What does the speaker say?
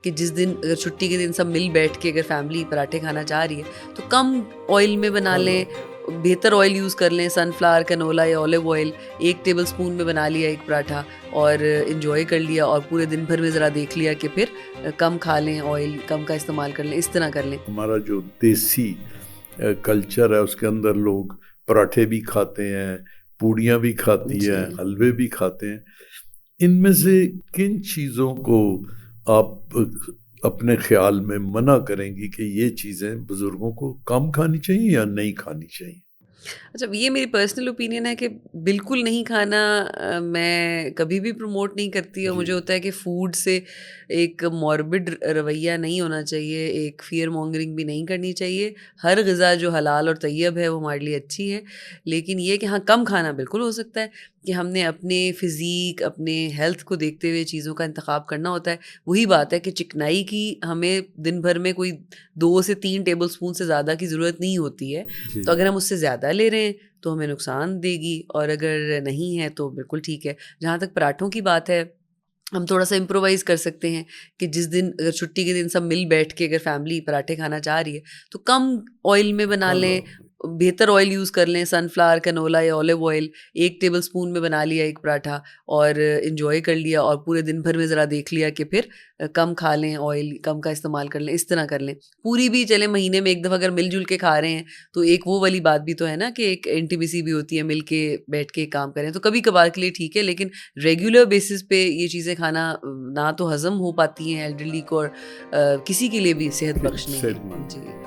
کہ جس دن اگر چھٹی کے دن سب مل بیٹھ کے اگر فیملی پراٹھے کھانا چاہ رہی ہے تو کم آئل میں بنا لیں, بہتر آئل یوز کر لیں, سن فلاور, کنولا یا اولیو آئل, 1 ٹیبل اسپون میں بنا لیا ایک پراٹھا اور انجوائے کر لیا, اور پورے دن بھر میں ذرا دیکھ لیا کہ پھر کم کھا لیں, آئل کم کا استعمال کر لیں, اس طرح کر لیں. ہمارا جو دیسی کلچر ہے اس کے اندر لوگ پراٹھے بھی کھاتے ہیں, پوڑیاں بھی کھاتی ہیں, حلوے بھی کھاتے ہیں. ان میں سے کن چیزوں کو آپ اپنے خیال میں منع کریں گی کہ یہ چیزیں بزرگوں کو کم کھانی چاہیے یا نہیں کھانی چاہیے؟ اچھا, یہ میری پرسنل اوپینین ہے کہ بالکل نہیں کھانا میں کبھی بھی پروموٹ نہیں کرتی, اور مجھے ہوتا ہے کہ فوڈ سے ایک موربڈ رویہ نہیں ہونا چاہیے, ایک فیئر مونگرنگ بھی نہیں کرنی چاہیے. ہر غذا جو حلال اور طیب ہے وہ ہمارے لیے اچھی ہے, لیکن یہ کہ ہاں کم کھانا بالکل ہو سکتا ہے کہ ہم نے اپنے فزیک, اپنے ہیلتھ کو دیکھتے ہوئے چیزوں کا انتخاب کرنا ہوتا ہے. وہی بات ہے کہ چکنائی کی ہمیں دن بھر میں کوئی 2 سے 3 ٹیبل اسپون سے زیادہ کی ضرورت نہیں ہوتی ہے, تو اگر ہم اس سے زیادہ لے رہے ہیں تو ہمیں نقصان دے گی, اور اگر نہیں ہے تو بالکل ٹھیک ہے. جہاں تک پراٹھوں کی بات ہے, ہم تھوڑا سا امپرووائز کر سکتے ہیں کہ جس دن اگر چھٹی کے دن سب مل بیٹھ کے اگر فیملی پراٹھے کھانا چاہ رہی ہے تو کم آئل میں بنا لیں, بہتر آئل یوز کر لیں, سن فلاور, کنولا یا اولیو آئل, 1 ٹیبل اسپون میں بنا لیا ایک پراٹھا اور انجوائے کر لیا, اور پورے دن بھر میں ذرا دیکھ لیا کہ پھر کم کھا لیں, آئل کم کا استعمال کر لیں, اس طرح کر لیں. پوری بھی چلیں مہینے میں ایک دفعہ اگر مل جل کے کھا رہے ہیں تو ایک وہ والی بات بھی تو ہے نا کہ ایک انٹیمیسی بھی ہوتی ہے, مل کے بیٹھ کے کام کریں, تو کبھی کبھار کے لیے ٹھیک ہے, لیکن ریگولر بیسس پہ یہ چیزیں کھانا نہ تو ہضم ہو پاتی ہیں ایلڈرلی کو, اور کسی کے لیے بھی صحت بخش نہیں ہے. جی.